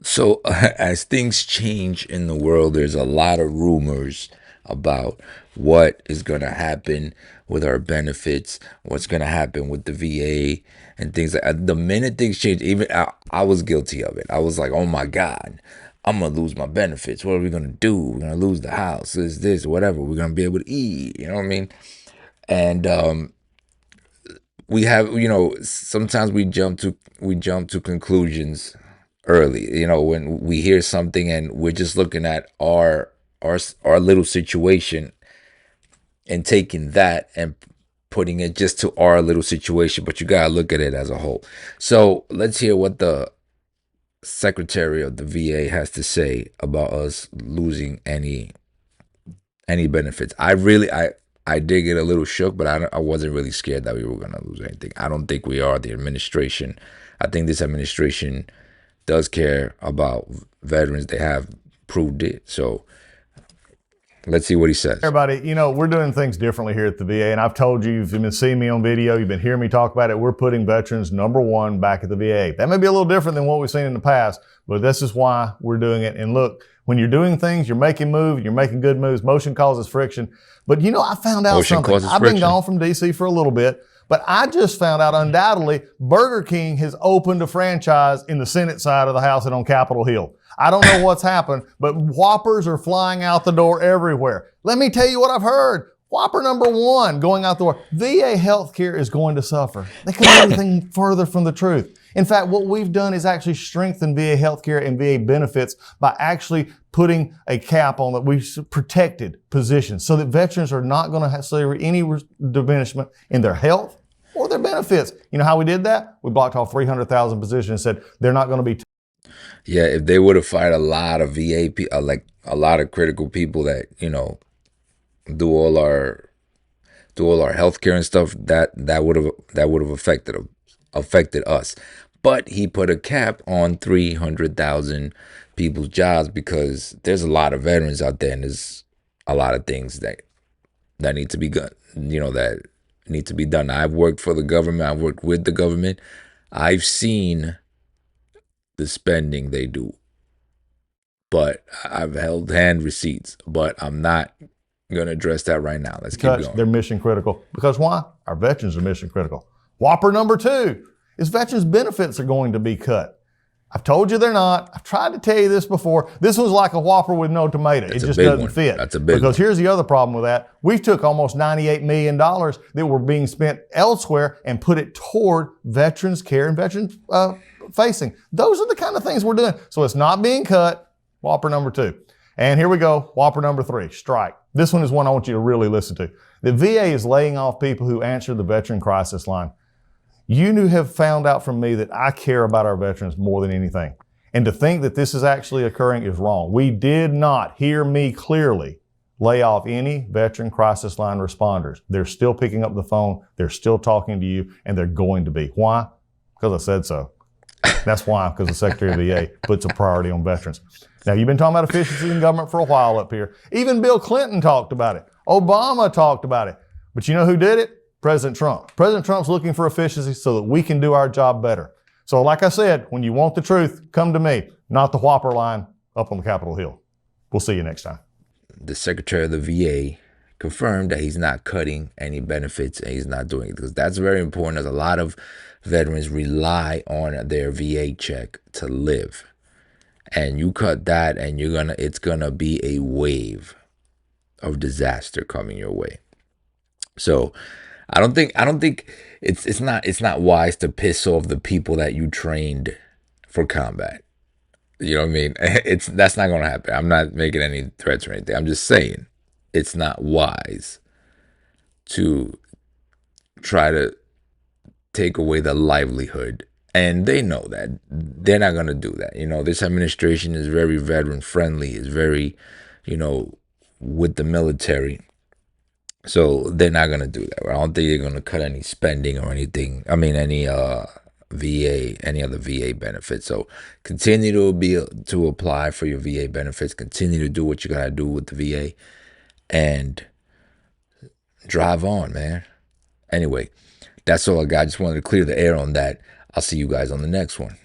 So, as things change in the world, there's a lot of rumors about what is going to happen with our benefits, what's going to happen with the VA, and things like that. The minute things change, even I was guilty of it. I was like, oh my God, I'm going to lose my benefits. What are we going to do? We're going to lose the house, this, whatever. We're going to be able to eat. You know what I mean? And we have, sometimes we jump to conclusions early, when we hear something and we're just looking at our little situation and taking that and putting it just to our little situation, but you got to look at it as a whole. So let's hear what the secretary of the VA has to say about us losing any benefits. I did get a little shook, but I wasn't really scared that we were going to lose anything. I don't think we are. The administration, I think this administration does care about veterans. They have proved it. So let's see what he says. Everybody, we're doing things differently here at the VA, and I've told you, you've been seeing me on video, you've been hearing me talk about it. We're putting veterans number one back at the VA. That may be a little different than what we've seen in the past, but this is why we're doing it. And look, when you're doing things, you're making moves, you're making good moves. Motion causes friction. But I found out Motion something. causes I've friction. been gone from DC for a little bit, but I just found out undoubtedly Burger King has opened a franchise in the Senate side of the House and on Capitol Hill. I don't know what's happened, but Whoppers are flying out the door everywhere. Let me tell you what I've heard. Whopper number one going out the door. VA healthcare is going to suffer. They couldn't be anything further from the truth. In fact, what we've done is actually strengthen VA healthcare and VA benefits by actually putting a cap on that. We've protected positions so that veterans are not going to suffer any diminishment in their health or their benefits. You know how we did that? We blocked off 300,000 positions and said they're not going to be. Yeah, if they would have fired a lot of like a lot of critical people that do all our healthcare and stuff, that would have affected us. But he put a cap on 300,000 people's jobs because there's a lot of veterans out there, and there's a lot of things that need to be done. That need to be done. I've worked for the government. I've worked with the government. I've seen the spending they do, but I've held hand receipts. But I'm not going to address that right now. Let's keep going. They're mission critical. Because why? Our veterans are mission critical. Whopper number two is veterans benefits are going to be cut. I've told you they're not. I've tried to tell you this before. This was like a Whopper with no tomato. It just doesn't fit. That's a big one. Because here's the other problem with that. We took almost $98 million that were being spent elsewhere and put it toward veterans care and veterans facing. Those are the kind of things we're doing. So it's not being cut. Whopper number two. And here we go. Whopper number three, strike. This one is one I want you to really listen to. The VA is laying off people who answer the veteran crisis line. You have found out from me that I care about our veterans more than anything. And to think that this is actually occurring is wrong. We did not, hear me clearly, lay off any veteran crisis line responders. They're still picking up the phone. They're still talking to you, and they're going to be. Why? Because I said so. That's why, because the Secretary of VA puts a priority on veterans. Now, you've been talking about efficiency in government for a while up here. Even Bill Clinton talked about it. Obama talked about it. But you know who did it? President Trump. President Trump's looking for efficiency so that we can do our job better. So like I said, when you want the truth, come to me, not the Whopper line up on the Capitol Hill. We'll see you next time. The Secretary of the VA confirmed that he's not cutting any benefits and he's not doing it, because that's very important, as a lot of veterans rely on their VA check to live. And you cut that and it's gonna be a wave of disaster coming your way. So I don't think it's not wise to piss off the people that you trained for combat. You know what I mean? That's not gonna happen. I'm not making any threats or anything. I'm just saying it's not wise to try to take away the livelihood. And they know that. They're not going to do that. This administration is very veteran friendly, is very, with the military. So they're not going to do that. I don't think they're going to cut any spending or anything. I mean, any any other VA benefits. So continue to apply for your VA benefits. Continue to do what you got to do with the VA, and drive on, man. Anyway, that's all I got. Just wanted to clear the air on that. I'll see you guys on the next one.